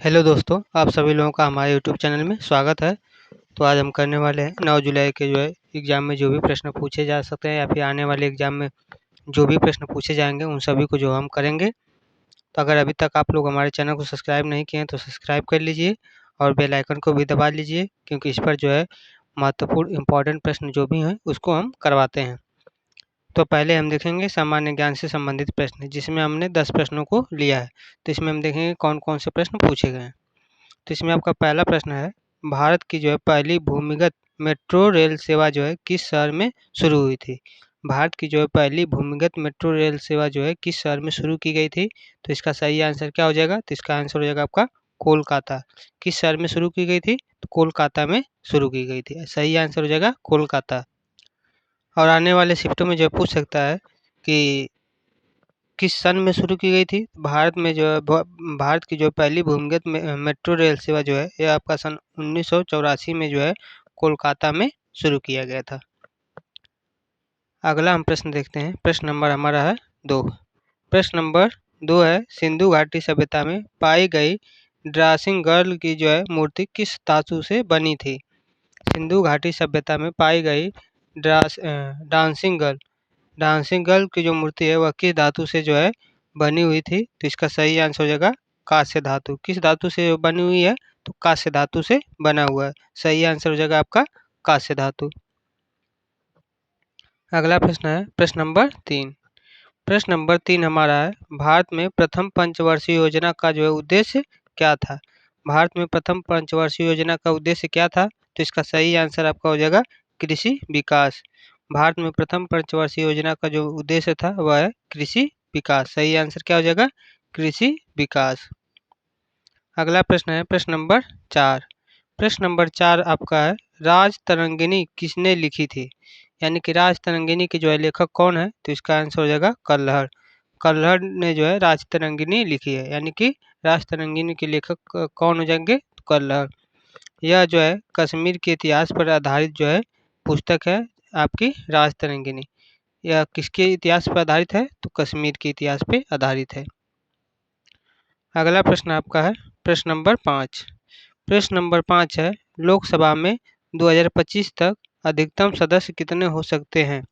Hello दोस्तों, आप सभी लोगों का हमारे यूट्यूब चैनल में स्वागत है। तो आज हम करने वाले हैं 9 जुलाई के एग्ज़ाम में जो भी प्रश्न पूछे जा सकते हैं या फिर आने वाले एग्ज़ाम में जो भी प्रश्न पूछे जाएंगे उन सभी को जो हम करेंगे। तो अगर अभी तक आप लोग हमारे चैनल को सब्सक्राइब नहीं किए हैं तो सब्सक्राइब कर लीजिए और बेल आइकन को भी दबा लीजिए, क्योंकि इस पर जो है महत्वपूर्ण इम्पोर्टेंट प्रश्न जो भी हैं उसको हम करवाते हैं। तो पहले हम देखेंगे सामान्य ज्ञान से संबंधित प्रश्न, जिसमें हमने 10 प्रश्नों को लिया है। तो इसमें हम देखेंगे कौन कौन से प्रश्न पूछे गए हैं। तो इसमें आपका पहला प्रश्न है, भारत की जो है पहली भूमिगत मेट्रो रेल सेवा जो है किस शहर में शुरू हुई थी? भारत की जो है पहली भूमिगत मेट्रो रेल सेवा जो है किस शहर में शुरू की गई थी? तो इसका सही आंसर क्या हो जाएगा? तो इसका आंसर हो जाएगा आपका कोलकाता। किस शहर में शुरू की गई थी? तो कोलकाता में शुरू की गई थी। सही आंसर हो जाएगा कोलकाता। और आने वाले शिफ्टों में जो पूछ सकता है कि किस सन में शुरू की गई थी? भारत में जो है भारत की जो पहली भूमिगत मेट्रो रेल सेवा जो है यह आपका सन 1984 में जो है कोलकाता में शुरू किया गया था। अगला हम प्रश्न देखते हैं। प्रश्न नंबर हमारा है 2। प्रश्न नंबर 2 है, सिंधु घाटी सभ्यता में पाई गई ड्रासिंग गर्ल की जो है मूर्ति किस धातु से बनी थी? सिंधु घाटी सभ्यता में पाई गई डांसिंग गर्ल डांसिंग गर्ल की जो मूर्ति है वह किस धातु से जो है बनी हुई थी? तो इसका सही आंसर हो जाएगा कांस्य धातु। किस धातु से बनी हुई है? तो कांस्य धातु से बना हुआ है। सही आंसर हो जाएगा आपका कांस्य धातु। अगला प्रश्न है प्रश्न नंबर 3। प्रश्न नंबर 3 हमारा है, भारत में प्रथम पंचवर्षीय योजना का जो है उद्देश्य क्या था? भारत में प्रथम पंचवर्षीय योजना का उद्देश्य क्या था? तो इसका सही आंसर आपका हो जाएगा कृषि विकास। भारत में प्रथम पंचवर्षीय योजना का जो उद्देश्य था वह है कृषि विकास। सही आंसर क्या हो जाएगा? कृषि विकास। अगला प्रश्न है प्रश्न नंबर 4। प्रश्न नंबर 4 आपका है, राज तरंगिणी किसने लिखी थी? यानी कि राज तरंगिणी के जो है लेखक कौन है? तो इसका आंसर हो जाएगा कल्हड़। कल्हड़ ने जो है राज तरंगिणी लिखी है, यानी कि राज तरंगिणी के लेखक कौन हो जाएंगे? तो कल्हड़। यह जो है कश्मीर के इतिहास पर आधारित जो है पुस्तक है आपकी राज तरंगिणी। यह किसके इतिहास पर आधारित है? तो कश्मीर के इतिहास पे आधारित है। अगला प्रश्न आपका है प्रश्न नंबर 5। प्रश्न नंबर 5 है, लोकसभा में 2025 तक अधिकतम सदस्य कितने हो सकते हैं?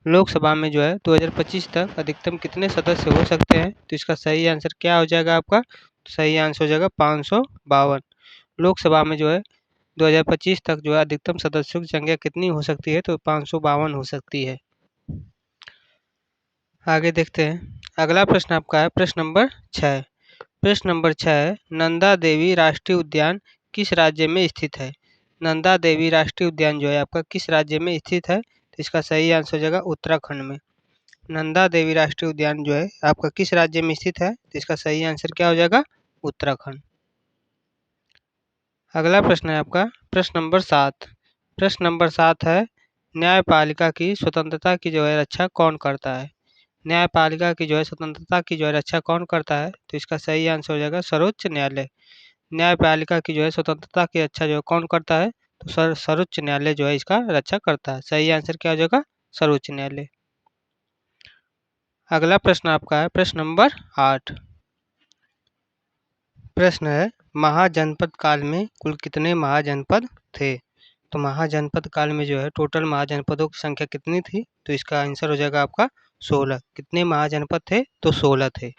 लोकसभा में जो है 2025 तक अधिकतम कितने सदस्य हो सकते हैं? तो इसका सही आंसर क्या हो जाएगा आपका? सही आंसर हो जाएगा 552। लोकसभा में जो है 2025 तक जो है अधिकतम सदस्यों की संख्या कितनी हो सकती है? तो 552 हो सकती है। आगे देखते हैं। अगला प्रश्न आपका है प्रश्न नंबर 6। प्रश्न नंबर 6 है, नंदा देवी राष्ट्रीय उद्यान किस राज्य में स्थित है? नंदा देवी राष्ट्रीय उद्यान जो है आपका किस राज्य में स्थित है? तो इसका सही आंसर हो जाएगा उत्तराखंड में। नंदा देवी राष्ट्रीय उद्यान जो है आपका किस राज्य में स्थित है? तो इसका सही आंसर क्या हो जाएगा? उत्तराखंड। अगला प्रश्न है आपका प्रश्न नंबर 7। प्रश्न नंबर 7 है, न्यायपालिका की स्वतंत्रता की जो है रक्षा कौन करता है? न्यायपालिका की जो है स्वतंत्रता की जो है रक्षा कौन करता है? तो इसका सही आंसर हो जाएगा सर्वोच्च न्यायालय। न्यायपालिका की जो है स्वतंत्रता की रक्षा जो है कौन करता है? तो सर्वोच्च न्यायालय जो है इसका रक्षा करता है। सही आंसर क्या हो जाएगा? सर्वोच्च न्यायालय। अगला प्रश्न आपका है प्रश्न नंबर 8। प्रश्न है, महाजनपद काल में कुल कितने महाजनपद थे? तो महाजनपद काल में जो है टोटल महाजनपदों की संख्या कितनी थी? तो इसका आंसर हो जाएगा आपका 16। कितने महाजनपद थे? तो 16 थे।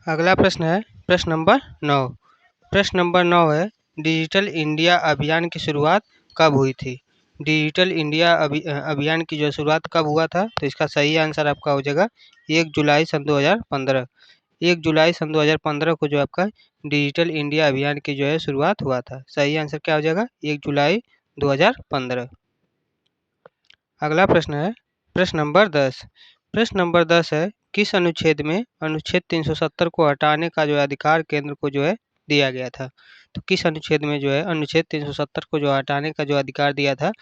अगला प्रश्न है प्रश्न नंबर 9। प्रश्न नंबर 9 है, डिजिटल इंडिया अभियान की शुरुआत कब हुई थी? डिजिटल इंडिया अभियान की जो शुरुआत कब हुआ था? तो इसका सही आंसर आपका हो जाएगा 1 जुलाई सन 2015। 1 जुलाई सन 2015 को जो आपका डिजिटल इंडिया अभियान की जो है शुरुआत हुआ था। सही आंसर क्या हो जाएगा? 1 जुलाई 2015। अगला प्रश्न है प्रश्न नंबर 10। प्रश्न नंबर 10 है, किस अनुच्छेद में अनुच्छेद 370 को हटाने का जो है अधिकार केंद्र को जो है दिया गया था? तो किस अनुच्छेद में जो है अनुच्छेद 370 को जो हटाने का जो अधिकार दिया था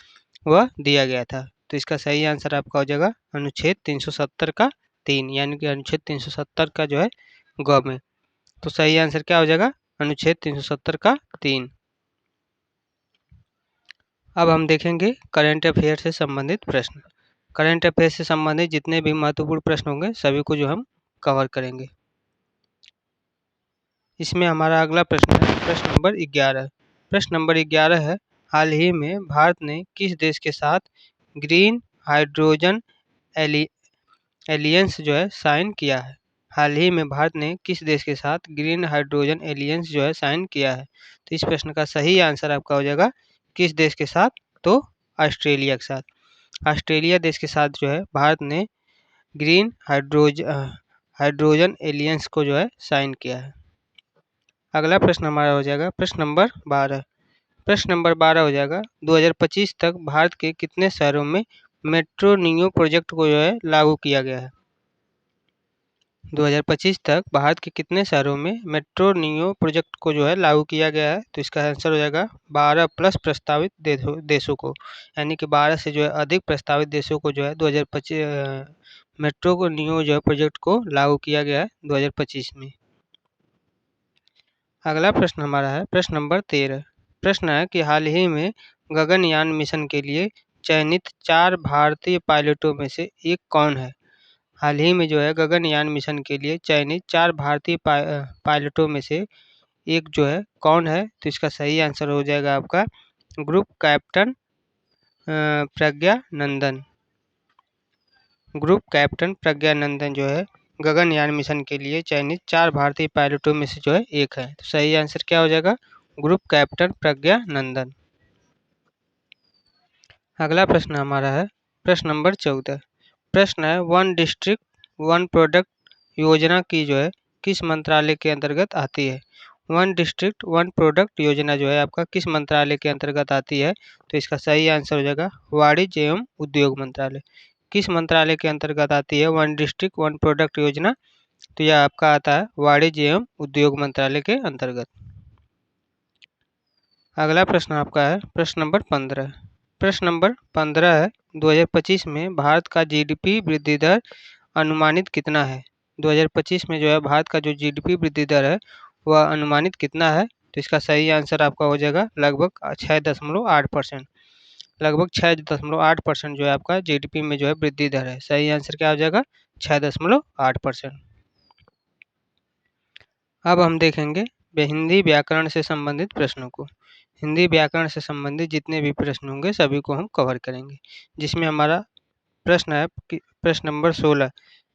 वह दिया गया था? तो इसका सही आंसर आपका हो जाएगा अनुच्छेद 370 का 3, यानी कि अनुच्छेद 370 का जो है ग में। तो सही आंसर क्या हो जाएगा? अनुच्छेद 370 का 3। अब हम देखेंगे करंट अफेयर से संबंधित प्रश्न। करंट अफेयर से संबंधित जितने भी महत्वपूर्ण प्रश्न होंगे सभी को जो हम कवर करेंगे। इसमें हमारा अगला प्रश्न है प्रश्न नंबर 11। प्रश्न नंबर 11 है, हाल ही में भारत ने किस देश के साथ ग्रीन हाइड्रोजन एलि एलियंस जो है साइन किया है? हाल ही में भारत ने किस देश के साथ ग्रीन हाइड्रोजन एलियंस जो है साइन किया है? तो इस प्रश्न का सही आंसर आपका हो जाएगा किस देश के साथ? तो ऑस्ट्रेलिया के साथ। ऑस्ट्रेलिया देश के साथ जो है भारत ने ग्रीन हाइड्रोजन एलियंस को जो है साइन किया है। अगला प्रश्न हमारा हो जाएगा प्रश्न नंबर 12। प्रश्न नंबर 12 हो जाएगा 2025 तक भारत के कितने शहरों में मेट्रो नियो प्रोजेक्ट को जो है लागू किया गया है? 2025 तक भारत के कितने शहरों में मेट्रो नियो प्रोजेक्ट को जो है लागू किया गया है? तो इसका आंसर हो जाएगा 12 प्लस प्रस्तावित देशों को, यानी कि 12 से जो है अधिक प्रस्तावित देशों को जो है 2025 मेट्रो को नियो जो है प्रोजेक्ट को लागू किया गया है 2025 में। अगला प्रश्न हमारा है प्रश्न नंबर 13। प्रश्न है कि हाल ही में गगनयान मिशन के लिए चयनित 4 भारतीय पायलटों में से एक कौन है? हाल ही में जो है गगनयान मिशन के लिए चयनित 4 भारतीय पायलटों में से एक जो है कौन है? तो इसका सही आंसर हो जाएगा आपका group captain Praggnanandhaa. Group captain Praggnanandhaa जो है गगनयान मिशन के लिए चयनित 4 भारतीय पायलटों में से जो है एक है। तो सही आंसर क्या हो जाएगा? Group captain Praggnanandhaa. अगला प्रश्न हमारा है प्रश्न नंबर 14। प्रश्न है वन डिस्ट्रिक्ट वन प्रोडक्ट योजना की जो है किस मंत्रालय के अंतर्गत आती है? वन डिस्ट्रिक्ट वन प्रोडक्ट योजना जो है आपका किस मंत्रालय के अंतर्गत आती है? तो इसका सही आंसर हो जाएगा वाणिज्य एवं उद्योग मंत्रालय। किस मंत्रालय के अंतर्गत आती है वन डिस्ट्रिक्ट वन प्रोडक्ट योजना? तो यह आपका आता है वाणिज्य एवं उद्योग मंत्रालय के अंतर्गत। अगला प्रश्न आपका है प्रश्न नंबर 15। प्रश्न नंबर 15 है 2025 में भारत का जीडीपी वृद्धि दर अनुमानित कितना है? 2025 में जो है भारत का जो जीडीपी वृद्धि दर है वह अनुमानित कितना है? तो इसका सही आंसर आपका हो जाएगा लगभग 6.8%। लगभग 6.8% जो है आपका जीडीपी में जो है वृद्धि दर है। सही आंसर क्या हो जाएगा? 6.8%। अब हम देखेंगे हिंदी व्याकरण से संबंधित प्रश्नों को। हिंदी व्याकरण से संबंधित जितने भी प्रश्न होंगे सभी को हम कवर करेंगे, जिसमें हमारा प्रश्न है कि प्रश्न नंबर 16,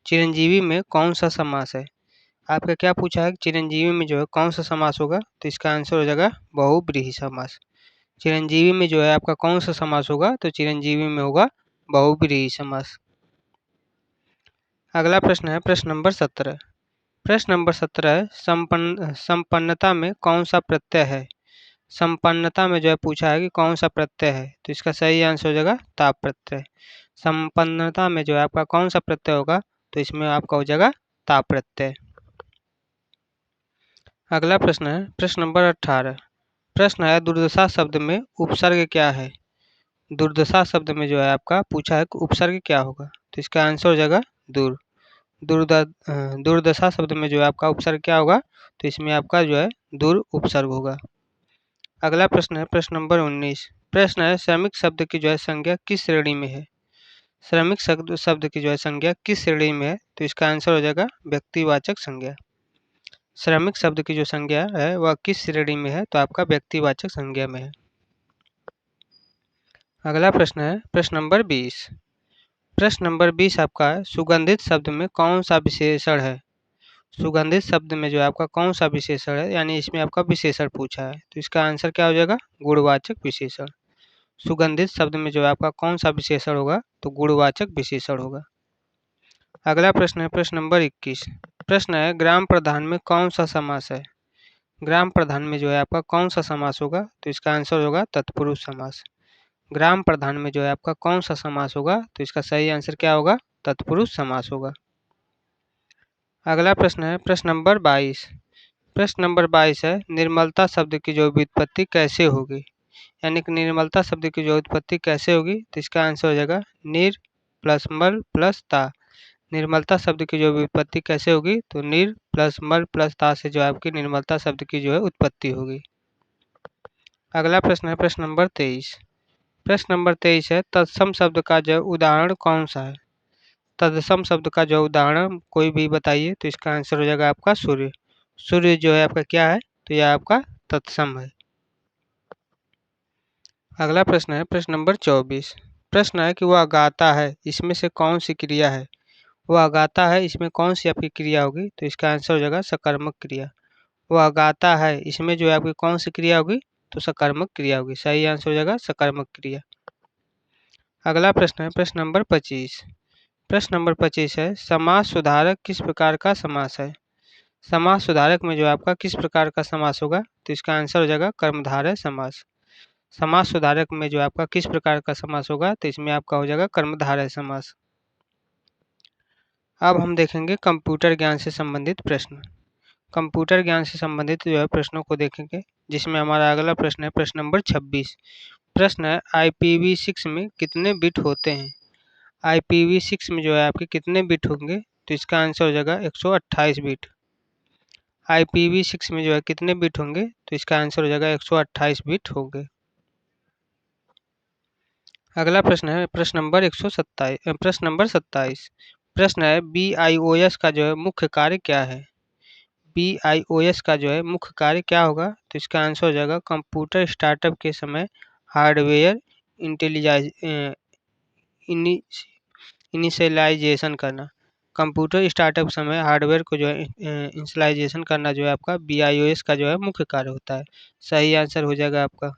चिरंजीवी में कौन सा समास है? आपका क्या पूछा है कि चिरंजीवी में जो है कौन सा समास होगा? तो इसका आंसर हो जाएगा बहुब्रीहि समास। चिरंजीवी में जो है आपका कौन सा समास होगा? तो चिरंजीवी में होगा बहुब्रीहि समास। अगला प्रश्न है प्रश्न नंबर 17। प्रश्न नंबर 17 है संपन्नता में कौन सा प्रत्यय है? संपन्नता में जो है पूछा है कि कौन सा प्रत्यय है? तो इसका सही आंसर हो जाएगा ताप प्रत्यय। संपन्नता में जो है आपका कौन सा प्रत्यय होगा? तो इसमें आपका हो जाएगा ताप प्रत्यय। अगला प्रश्न है प्रश्न नंबर 18। प्रश्न है दुर्दशा शब्द में उपसर्ग क्या है? दुर्दशा शब्द में जो है आपका पूछा है कि उपसर्ग क्या होगा? तो इसका आंसर हो जाएगा दूर। दुर्दशा शब्द में जो है आपका उपसर्ग क्या होगा? तो इसमें आपका जो है दूर उपसर्ग होगा। अगला प्रश्न है प्रश्न नंबर 19। प्रश्न है श्रमिक शब्द की जो है संज्ञा किस श्रेणी में है? श्रमिक शब्द की जो है संज्ञा किस श्रेणी में है? तो इसका आंसर हो जाएगा व्यक्तिवाचक संज्ञा। श्रमिक शब्द की जो संज्ञा है वह किस श्रेणी में है? तो आपका व्यक्तिवाचक संज्ञा में है। अगला प्रश्न है प्रश्न नंबर 20। प्रश्न नंबर 20 आपका है सुगंधित शब्द में कौन सा विशेषण है? सुगंधित शब्द में जो है आपका कौन सा विशेषण है, यानी इसमें आपका विशेषण पूछा है। तो इसका आंसर क्या हो जाएगा? गुणवाचक विशेषण। सुगंधित शब्द में जो है आपका कौन सा विशेषण होगा? तो गुणवाचक विशेषण होगा। अगला प्रश्न है प्रश्न नंबर 21। प्रश्न है ग्राम प्रधान में कौन सा समास है? ग्राम प्रधान में जो है आपका कौन सा समास होगा? तो इसका आंसर होगा तत्पुरुष समास। ग्राम प्रधान में जो है आपका कौन सा समास होगा? तो इसका सही आंसर क्या होगा? तत्पुरुष समास होगा। अगला प्रश्न है प्रश्न नंबर 22। प्रश्न नंबर 22 है निर्मलता शब्द की जो व्युत्पत्ति कैसे होगी? यानी कि निर्मलता शब्द की जो उत्पत्ति कैसे होगी? तो इसका आंसर हो जाएगा निर प्लस मल प्लस ता। निर्मलता शब्द की जो व्युत्पत्ति कैसे होगी? तो निर प्लस मल प्लस ता से जो आपकी निर्मलता शब्द की जो है उत्पत्ति होगी। अगला प्रश्न है प्रश्न नंबर 23। प्रश्न नंबर 23 है तत्सम शब्द का जो उदाहरण कौन सा है? तत्सम शब्द का जो उदाहरण कोई भी बताइए। तो इसका आंसर हो जाएगा आपका सूर्य। सूर्य जो है आपका क्या है, तो यह आपका तत्सम है। अगला प्रश्न है प्रश्न नंबर 24। प्रश्न है कि वह गाता है, इसमें से कौन सी क्रिया है। वह गाता है, इसमें कौन सी आपकी क्रिया होगी, तो इसका आंसर हो जाएगा सकर्मक क्रिया। वह गाता है, इसमें जो है आपकी कौन सी क्रिया होगी, तो सकर्मक क्रिया होगी। सही आंसर हो जाएगा सकर्मक क्रिया। अगला प्रश्न है प्रश्न नंबर 25। प्रश्न नंबर 25 है समास सुधारक किस प्रकार का समास है। समास सुधारक में जो आपका किस प्रकार का समास होगा, तो इसका आंसर हो जाएगा कर्मधारय समास। समास सुधारक में जो आपका किस प्रकार का समास होगा, तो इसमें आपका हो जाएगा कर्मधारय समास। अब हम देखेंगे कंप्यूटर ज्ञान से संबंधित प्रश्न। कंप्यूटर ज्ञान से संबंधित जो है प्रश्नों को देखेंगे, जिसमें हमारा अगला प्रश्न है प्रश्न नंबर 26। प्रश्न है IPv6 में कितने बिट होते हैं। IPv6 में जो है आपके कितने बिट होंगे, तो इसका आंसर हो जाएगा 128 बिट। IPv6 में जो है कितने बिट होंगे, तो इसका आंसर हो जाएगा 128 बिट होंगे। अगला प्रश्न है प्रश्न नंबर 27। प्रश्न है BIOS का जो है मुख्य कार्य क्या है। BIOS का जो है मुख्य कार्य क्या होगा, तो इसका आंसर हो जाएगा कंप्यूटर स्टार्टअप के समय हार्डवेयर इनिशियलाइजेशन करना। कंप्यूटर स्टार्टअप समय हार्डवेयर को जो है इनिशियलाइजेशन करना जो है आपका BIOS का जो है मुख्य कार्य होता है। सही आंसर हो जाएगा आपका।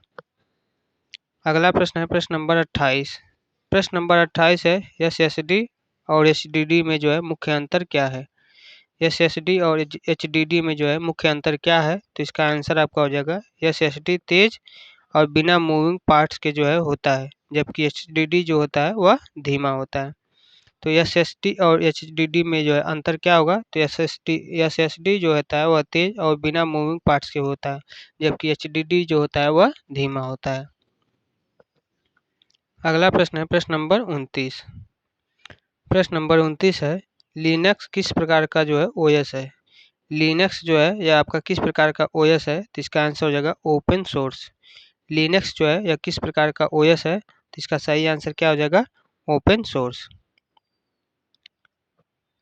अगला प्रश्न है प्रश्न नंबर 28। प्रश्न नंबर 28 है SSD और HDD में जो है मुख्य अंतर क्या है। SSD और HDD में जो है मुख्य अंतर क्या है, तो इसका आंसर आपका हो जाएगा SSD तेज और बिना मूविंग पार्ट्स के जो है होता है, जबकि HDD जो होता है वह धीमा होता है। तो SSD और HDD में जो है अंतर क्या होगा, तो SSD जो होता है वह तेज और बिना मूविंग पार्ट्स के होता है, जबकि HDD जो होता है वह धीमा होता है। अगला प्रश्न है प्रश्न नंबर 29। प्रश्न नंबर 29 है लिनक्स किस प्रकार का जो है OS है। लिनक्स जो है यह आपका किस प्रकार का OS है, तो इसका आंसर हो जाएगा ओपन सोर्स। लिनक्स जो है यह किस प्रकार का OS है, तो इसका सही आंसर क्या हो जाएगा ओपन सोर्स।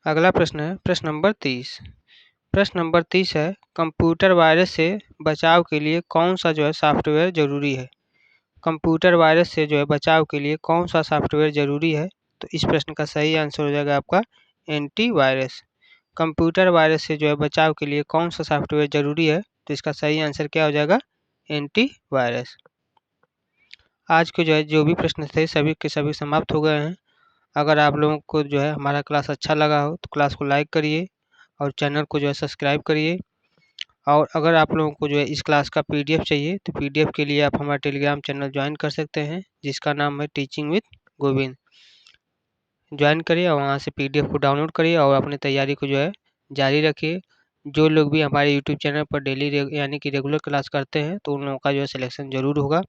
अगला प्रश्न है प्रश्न नंबर 30। प्रश्न नंबर 30 है कंप्यूटर वायरस से बचाव के लिए कौन सा जो है सॉफ्टवेयर जरूरी है। कंप्यूटर वायरस से जो है बचाव के लिए कौन सा सॉफ्टवेयर जरूरी है, तो इस प्रश्न का सही आंसर हो जाएगा आपका एंटीवायरस। कंप्यूटर वायरस से जो है बचाव के लिए कौन सा सॉफ्टवेयर जरूरी है, तो इसका सही आंसर क्या हो जाएगा एंटीवायरस। आज के जो भी प्रश्न थे सभी के सभी समाप्त हो गए हैं। अगर आप लोगों को जो है हमारा क्लास अच्छा लगा हो तो क्लास को लाइक करिए और चैनल को जो है सब्सक्राइब करिए। और अगर आप लोगों को जो है इस क्लास का PDF चाहिए तो PDF के लिए आप हमारा टेलीग्राम चैनल ज्वाइन कर सकते हैं, जिसका नाम है टीचिंग विद गोविंद। ज्वाइन करिए और वहाँ से PDF को डाउनलोड करिए और अपनी तैयारी को जो है जारी रखिए। जो लोग भी हमारे यूट्यूब चैनल पर डेली यानी कि रेगुलर क्लास करते हैं तो उन लोगों का जो है सिलेक्शन ज़रूर होगा,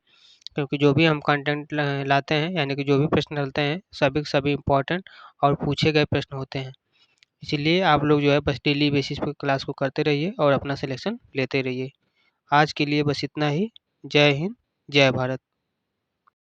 क्योंकि जो भी हम कंटेंट लाते हैं यानी कि जो भी प्रश्न डालते हैं सभी के सभी इम्पोर्टेंट और पूछे गए प्रश्न होते हैं। इसीलिए आप लोग जो है बस डेली बेसिस पर क्लास को करते रहिए और अपना सिलेक्शन लेते रहिए। आज के लिए बस इतना ही। जय हिंद, जय भारत।